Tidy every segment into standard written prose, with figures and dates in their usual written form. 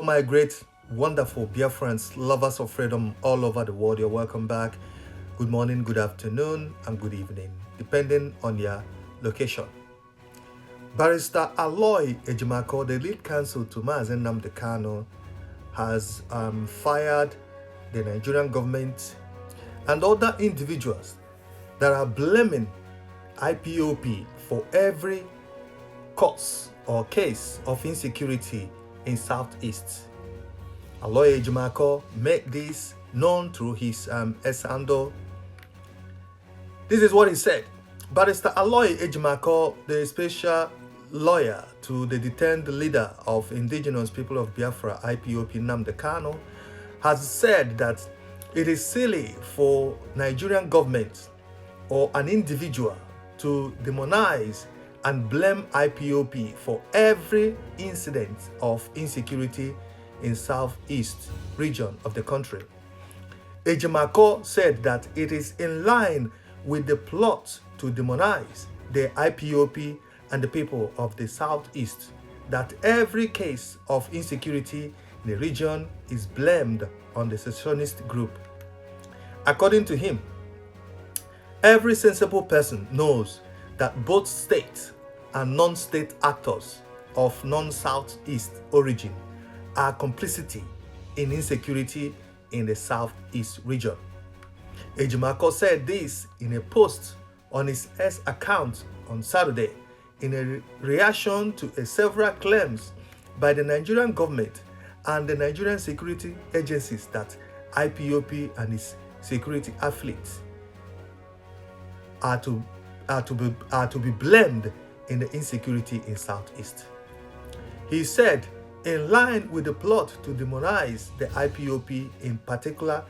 My great, wonderful Biafrans, lovers of freedom all over the world, you're welcome back. Good morning, good afternoon, and good evening, depending on your location. Barrister Aloy Ejimakor, the lead counsel to Mazen Nnamdi Kanu, has fired the Nigerian government and other individuals that are blaming IPOB for every cause or case of insecurity in Southeast. Aloy Ejimakor made this known through his S-handle. This is what he said. Barrister Aloy Ejimakor, the special lawyer to the detained leader of indigenous people of Biafra, IPOB Nnamdi Kanu, has said that it is silly for Nigerian government or an individual to demonize and blame IPOB for every incident of insecurity in southeast region of the country. Ejimakor said that it is in line with the plot to demonize the IPOB and the people of the southeast, that every case of insecurity in the region is blamed on the secessionist group. According to him, every sensible person knows that both state and non-state actors of non-southeast origin are complicity in insecurity in the southeast region. Ejimakor said this in a post on his X account on Saturday in a reaction to several claims by the Nigerian government and the Nigerian security agencies that IPOB and its security affiliates are to be blamed in the insecurity in Southeast. He said, in line with the plot to demonize the IPOB in particular,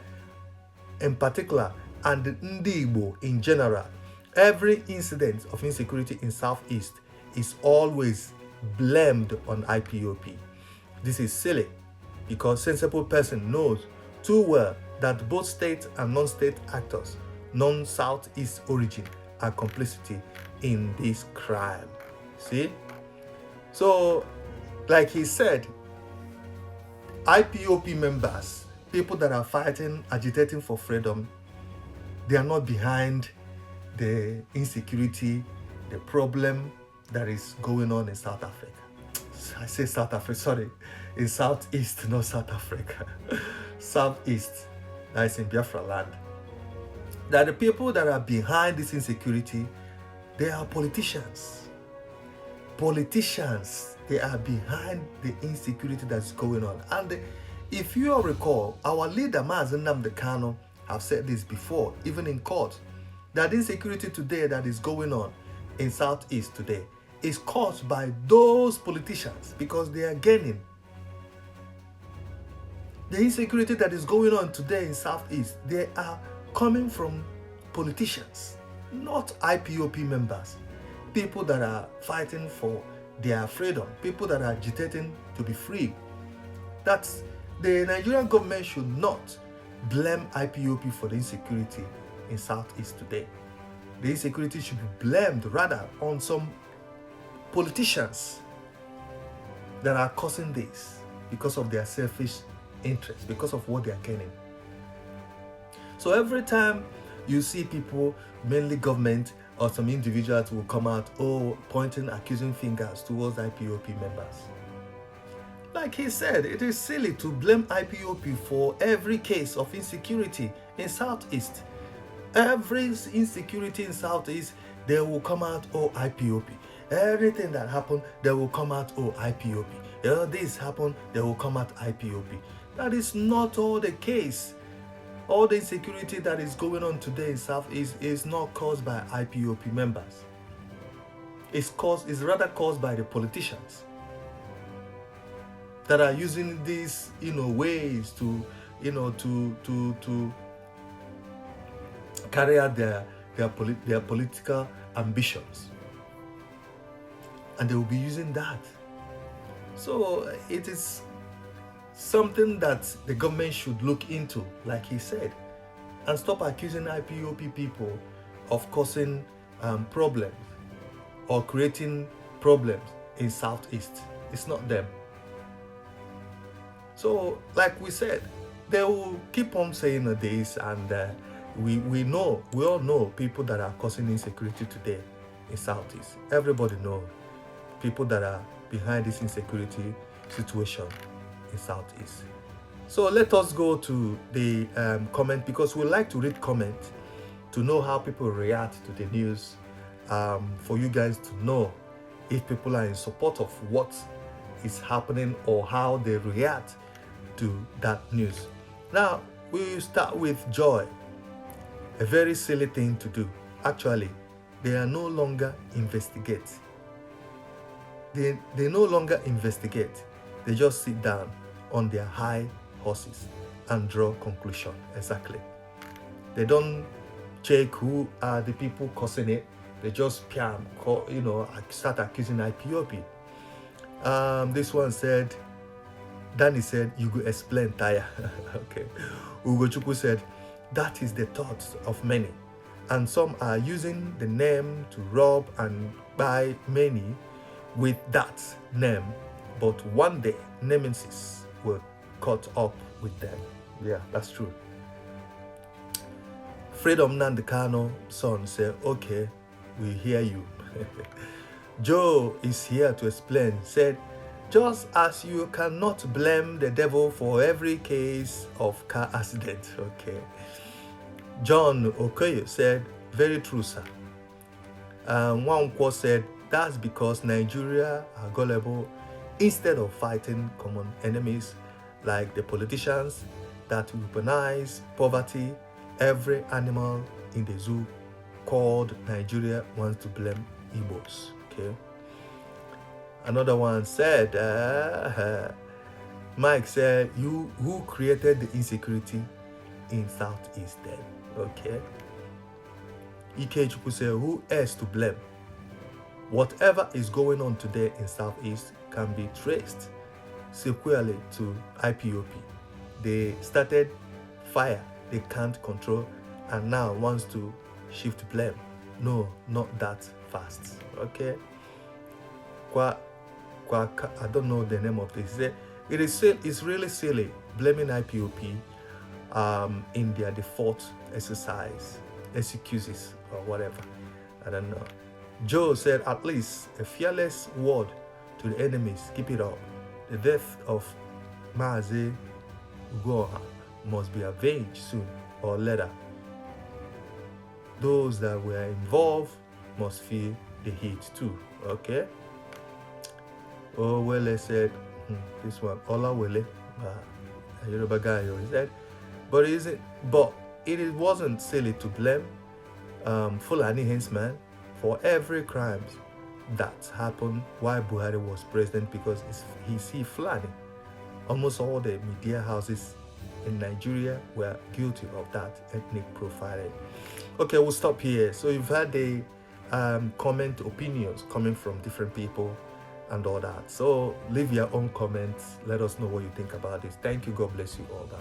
and the Ndi Igbo in general, every incident of insecurity in Southeast is always blamed on IPOB. This is silly because sensible person knows too well that both state and non-state actors, non-Southeast origin, are complicity in this crime. See? So, like he said, IPOB members, people that are fighting, agitating for freedom, they are not behind the insecurity, the problem that is going on in South Africa. I say South Africa, sorry, in Southeast, not South Africa. Southeast, that is in Biafra land. That the people that are behind this insecurity, they are politicians. Politicians, they are behind the insecurity that's going on. And if you all recall, our leader, Mazen Nnamdi Kanu, have said this before, even in court, that insecurity today that is going on in Southeast today is caused by those politicians because they are gaining. The insecurity that is going on today in Southeast, they are coming from politicians, not IPOB members, people that are fighting for their freedom, people that are agitating to be free. That the Nigerian government should not blame IPOB for the insecurity in Southeast today. The insecurity should be blamed rather on some politicians that are causing this because of their selfish interests, because of what they are gaining. So every time you see people, mainly government or some individuals, will come out, pointing, accusing fingers towards IPOB members. Like he said, it is silly to blame IPOB for every case of insecurity in Southeast. Every insecurity in Southeast, they will come out, IPOB. Everything that happened, they will come out, IPOB. This happened, they will come out, IPOB. That is not all the case. All the insecurity that is going on today in Southeast is not caused by IPOB members. It's rather caused by the politicians that are using these, ways to, to carry out their political ambitions, and they will be using that. So it is something that the government should look into, like he said, and stop accusing IPOB people of causing problems or creating problems in Southeast. It's not them. So, like we said, they will keep on saying this, and we all know people that are causing insecurity today in Southeast. Everybody knows people that are behind this insecurity situation in Southeast. So let us go to the comment, because we like to read comments to know how people react to the news, for you guys to know if people are in support of what is happening or how they react to that news. Now, we start with Joy. A very silly thing to do. Actually, they are no longer investigate. They no longer investigate. They just sit down on their high horses and draw conclusion. Exactly. They don't check who are the people causing it. They just start accusing IPOB. This one said, Danny said, you go explain, Taya. Okay. Ugochukwu said, that is the thoughts of many. And some are using the name to rob and buy many with that name. But one day, nemesis will caught up with them. Yeah, that's true. Freedom Nandekano son said, okay, we hear you. Joe is here to explain, said, just as you cannot blame the devil for every case of car accident. Okay. John Okoye said, very true, sir. Nwankwo said, that's because Nigeria are gullible. Instead of fighting common enemies like the politicians that weaponize poverty, every animal in the zoo called Nigeria wants to blame Igbos. Okay. Another one said, Mike said, who created the insecurity in Southeast then? Okay. Ikechukwu said, who else to blame? Whatever is going on today in Southeast can be traced sequentially to IPOB. They started fire they can't control and now wants to shift blame. No, not that fast. Okay. I don't know the name of this. It's really silly blaming IPOB in their default exercise, excuses or whatever. I don't know. Joe said, at least a fearless word to the enemies. Keep it up. The death of Maazi Ugoha must be avenged soon or later. Those that were involved must feel the heat too. Okay. Owele said, this one, Olawele, a Yoruba guy, he said, but it wasn't silly to blame Fulani henchman for every crime that happened while Buhari was president, because he Fulani. Almost all the media houses in Nigeria were guilty of that ethnic profiling. Okay, we'll stop here. So you've had the comment opinions coming from different people and all that. So leave your own comments. Let us know what you think about this. Thank you. God bless you all. Bye.